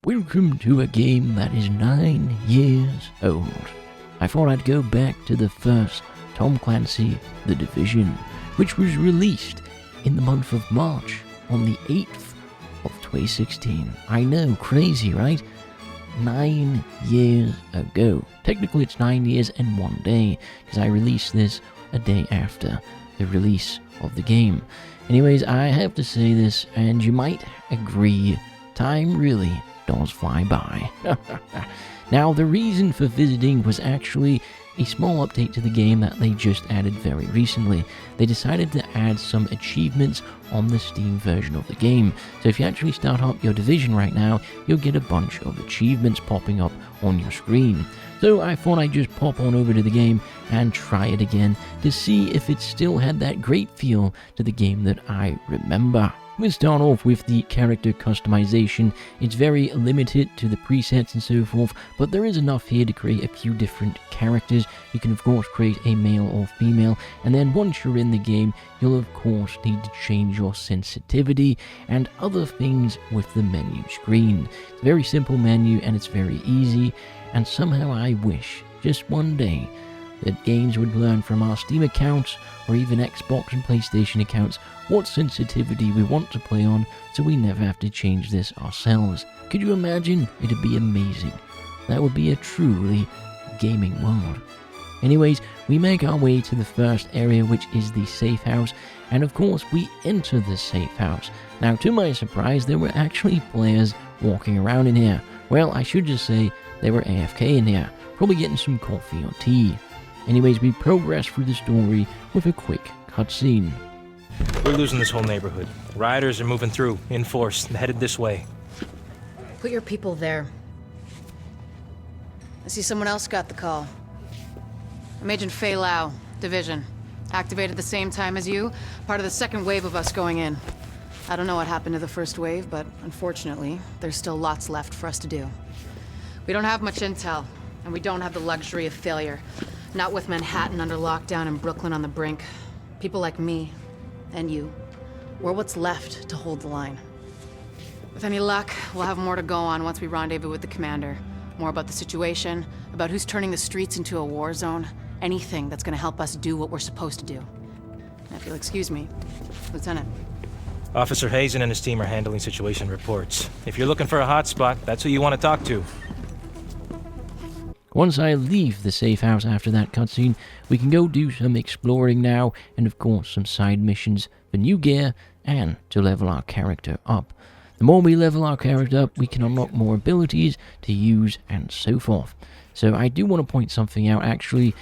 Welcome to a game that is 9 years old. I thought I'd go back to the first Tom Clancy, The Division, which was released in the month of March on the 8th of 2016. I know, crazy, right? 9 years ago. Technically it's 9 years and 1 day, because I released this a day after the release of the game. Anyways, I have to say this, and you might agree, time really does fly by. Now, the reason for visiting was actually a small update to the game that they just added very recently. They decided to add some achievements on the Steam version of the game. So if you actually start up your Division right now, you'll get a bunch of achievements popping up on your screen. So I thought I'd just pop on over to the game and try it again to see if it still had that great feel to the game that I remember. We'll start off with the character customization. It's very limited to the presets and so forth, but there is enough here to create a few different characters. You can of course create a male or female, and then once you're in the game, you'll of course need to change your sensitivity and other things with the menu screen. It's a very simple menu and it's very easy, and somehow I wish, just one day, that games would learn from our Steam accounts or even Xbox and PlayStation accounts what sensitivity we want to play on, so we never have to change this ourselves. Could you imagine? It'd be amazing. That would be a truly gaming world. Anyways, we make our way to the first area, which is the safe house, and of course we enter the safe house. Now, to my surprise, there were actually players walking around in here. Well, I should just say they were AFK in here, probably getting some coffee or tea. Anyways, we progress through the story with a quick cutscene. We're losing this whole neighborhood. The rioters are moving through, in force, and headed this way. Put your people there. I see someone else got the call. I'm Agent Fei Lau, Division. Activated the same time as you, part of the second wave of us going in. I don't know what happened to the first wave, but unfortunately, there's still lots left for us to do. We don't have much intel, and we don't have the luxury of failure. Not with Manhattan under lockdown and Brooklyn on the brink. People like me, and you, we're what's left to hold the line. With any luck, we'll have more to go on once we rendezvous with the commander. More about the situation, about who's turning the streets into a war zone, anything that's gonna help us do what we're supposed to do. And if you'll excuse me, Lieutenant. Officer Hazen and his team are handling situation reports. If you're looking for a hotspot, that's who you want to talk to. Once I leave the safe house after that cutscene, we can go do some exploring now, and of course some side missions for new gear and to level our character up. The more we level our character up, we can unlock more abilities to use and so forth. So I do want to point something out actually,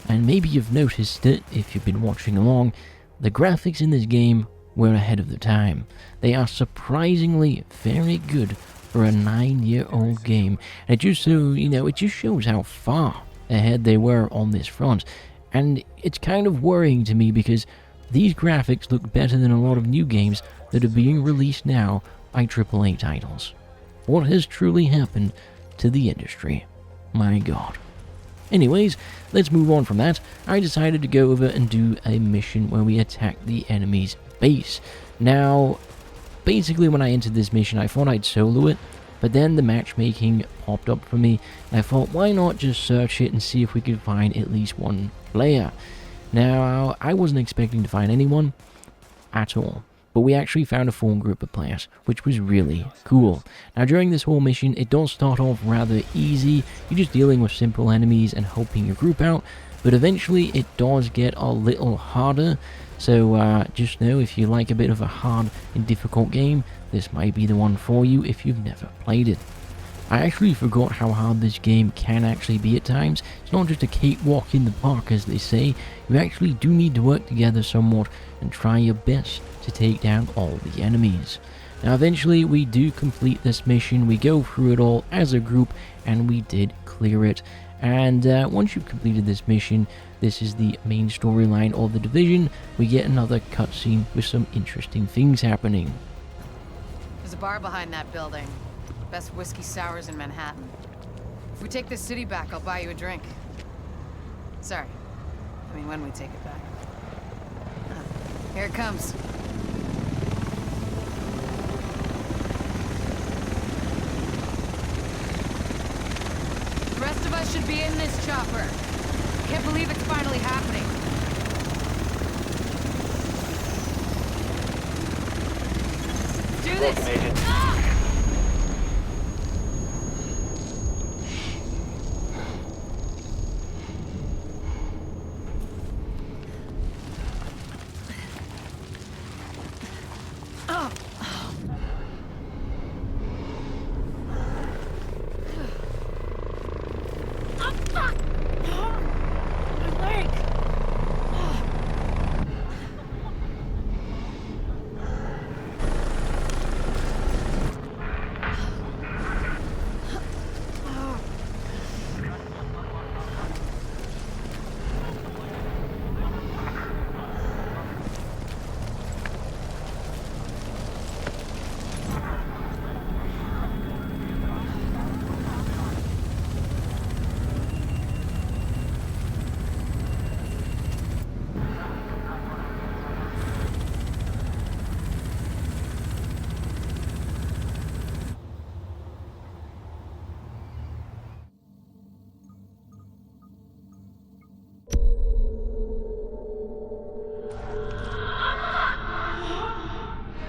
and maybe you've noticed it if you've been watching along. The graphics in this game were ahead of the time. They are surprisingly very good for a 9-year-old game. And it just so, it just shows how far ahead they were on this front. And it's kind of worrying to me because these graphics look better than a lot of new games that are being released now by AAA titles. What has truly happened to the industry? My god. Anyways, let's move on from that. I decided to go over and do a mission where we attack the enemy's base. Now, basically when I entered this mission, I thought I'd solo it, but then the matchmaking popped up for me, and I thought, why not just search it and see if we could find at least one player. Now, I wasn't expecting to find anyone at all, but we actually found a full group of players, which was really cool. Now, during this whole mission, it does start off rather easy. You're just dealing with simple enemies and helping your group out, but eventually it does get a little harder. So just know, if you like a bit of a hard and difficult game, this might be the one for you if you've never played it. I actually forgot how hard this game can actually be at times. It's not just a cakewalk in the park, as they say. You actually do need to work together somewhat and try your best to take down all the enemies. Now eventually we do complete this mission. We go through it all as a group, and we did clear it. And once you've completed this mission, this is the main storyline of the Division. We get another cutscene with some interesting things happening. There's a bar behind that building. Best whiskey sours in Manhattan. If we take this city back, I'll buy you a drink. Sorry. I mean, when we take it back. Here it comes. us should be in this chopper. Can't believe it's finally happening. Do this! Welcome, Agent. Ah!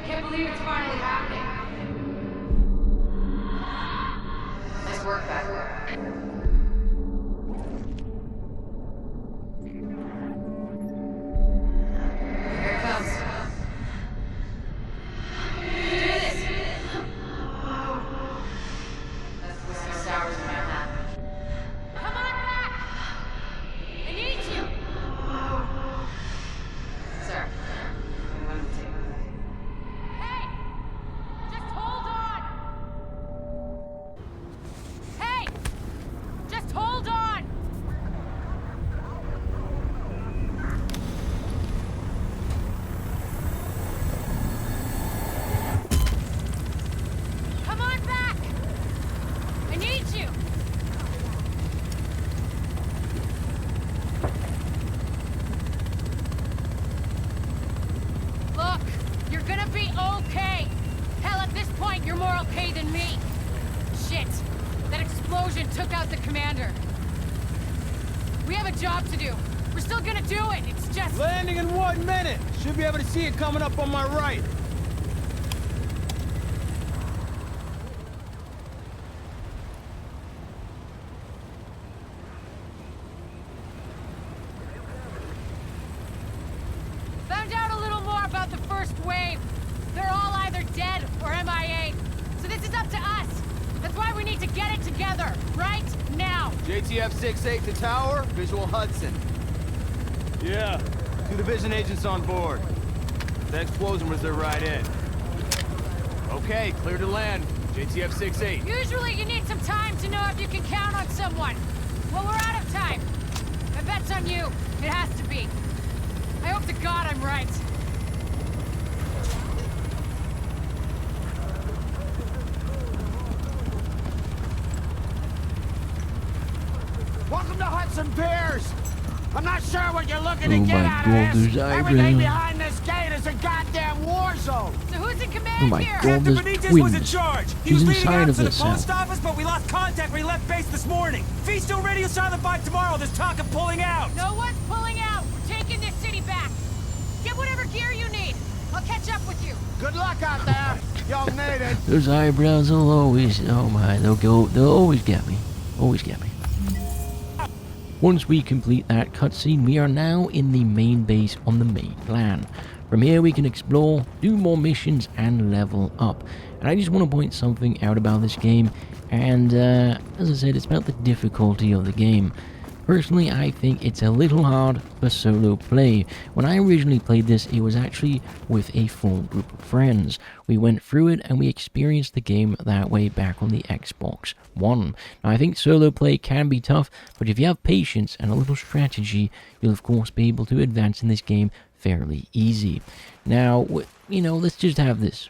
Can't believe it's finally happening. Nice work back there. Here it comes. Do this! That's the Swiss hours in Manhattan. Come on back! I need you! Sir. Hey! Just hold on! Hey! Just hold on! Come on back! I need you! Look, you're gonna be okay. Hell, at this point, you're more okay than me. Shit, that explosion took out the commander. We have a job to do. We're still gonna do it. It's just... Landing in 1 minute. Should be able to see it coming up on my right. Found out a little more about the first wave. They're all either dead or MIA. So this is up to us. That's why we need to get it together, right now. JTF 6-8 to tower, visual Hudson. Yeah, 2 division agents on board. The explosion was their right in. Okay, clear to land. JTF 6-8. Usually you need some time to know if you can count on someone. Well, we're out of time. My bet's on you. It has to be. I hope to God I'm right. Welcome to Hudson Piers. I'm not sure what you're looking Oh to get my out God, of those this. Everything eyebrows. behind this gate is a goddamn war zone. So who's in Oh command my here? God, Captain there's Benitez was in twins. charge. He He's was leading inside out of to the the cell. post office, but we lost contact when he left base this morning. If he's still radio silent by tomorrow, there's talk of pulling out. No one's pulling out. We're taking this city back. Get whatever gear you need. I'll catch up with you. Good luck out there, young native. Those eyebrows will always, oh my, they'll always get me. Always get me. Once we complete that cutscene, we are now in the main base on the main plan. From here we can explore, do more missions, and level up. And I just want to point something out about this game, and as I said, it's about the difficulty of the game. Personally, I think it's a little hard for solo play. When I originally played this, it was actually with a full group of friends. We went through it and we experienced the game that way back on the Xbox One. Now, I think solo play can be tough, but if you have patience and a little strategy, you'll of course be able to advance in this game fairly easy. Now, you know, let's just have this.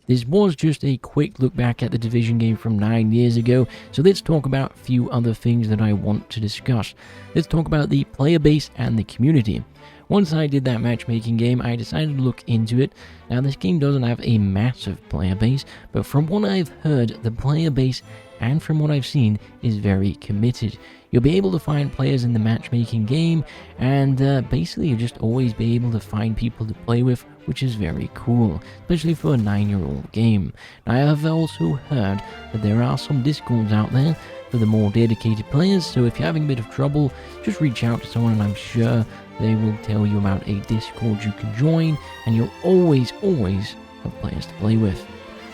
This was just a quick look back at the Division game from 9 years ago, so let's talk about a few other things that I want to discuss. Let's talk about the player base and the community. Once I did that matchmaking game, I decided to look into it. Now, this game doesn't have a massive player base, but from what I've heard, the player base and from what I've seen, is very committed. You'll be able to find players in the matchmaking game, and basically you'll just always be able to find people to play with, which is very cool, especially for a 9-year-old game. Now, I have also heard that there are some Discords out there for the more dedicated players, so if you're having a bit of trouble, just reach out to someone and I'm sure they will tell you about a Discord you can join, and you'll always have players to play with.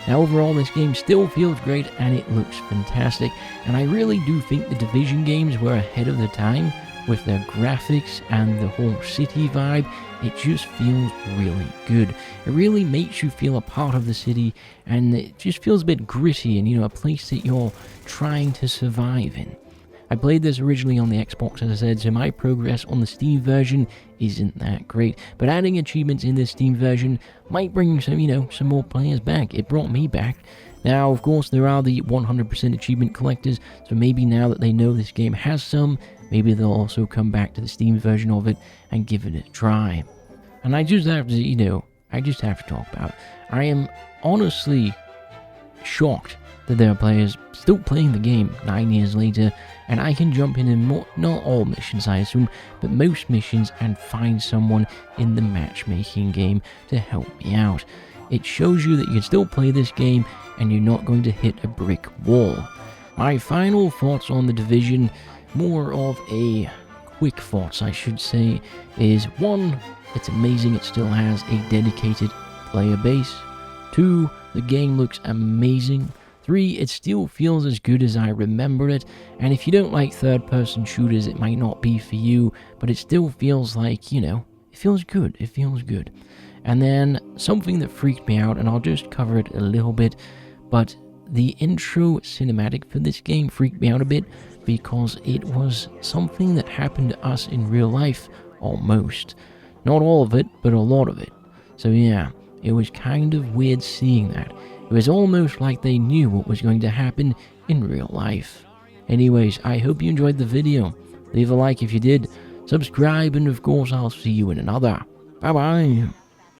Now, overall, this game still feels great and it looks fantastic, and I really do think the Division games were ahead of the time with their graphics and the whole city vibe. It just feels really good. It really makes you feel a part of the city, and it just feels a bit gritty and, a place that you're trying to survive in. I played this originally on the Xbox, as I said, so my progress on the Steam version isn't that great. But adding achievements in this Steam version might bring some, some more players back. It brought me back. Now, of course, there are the 100% achievement collectors, so maybe now that they know this game has some, maybe they'll also come back to the Steam version of it and give it a try. And I just have to talk about it. I am honestly shocked that there are players still playing the game 9 years later, and I can jump in and not all missions I assume, but most missions, and find someone in the matchmaking game to help me out. It shows you that you can still play this game and you're not going to hit a brick wall. My final thoughts on the Division, more of a quick thoughts I should say, is 1, it's amazing it still has a dedicated player base. 2, the game looks amazing. 3, it still feels as good as I remember it, and if you don't like third-person shooters, it might not be for you, but it still feels like, it feels good, And then, something that freaked me out, and I'll just cover it a little bit, but the intro cinematic for this game freaked me out a bit, because it was something that happened to us in real life, almost. Not all of it, but a lot of it. So yeah, it was kind of weird seeing that. It was almost like they knew what was going to happen in real life. Anyways, I hope you enjoyed the video. Leave a like if you did, subscribe, and of course I'll see you in another. Bye bye.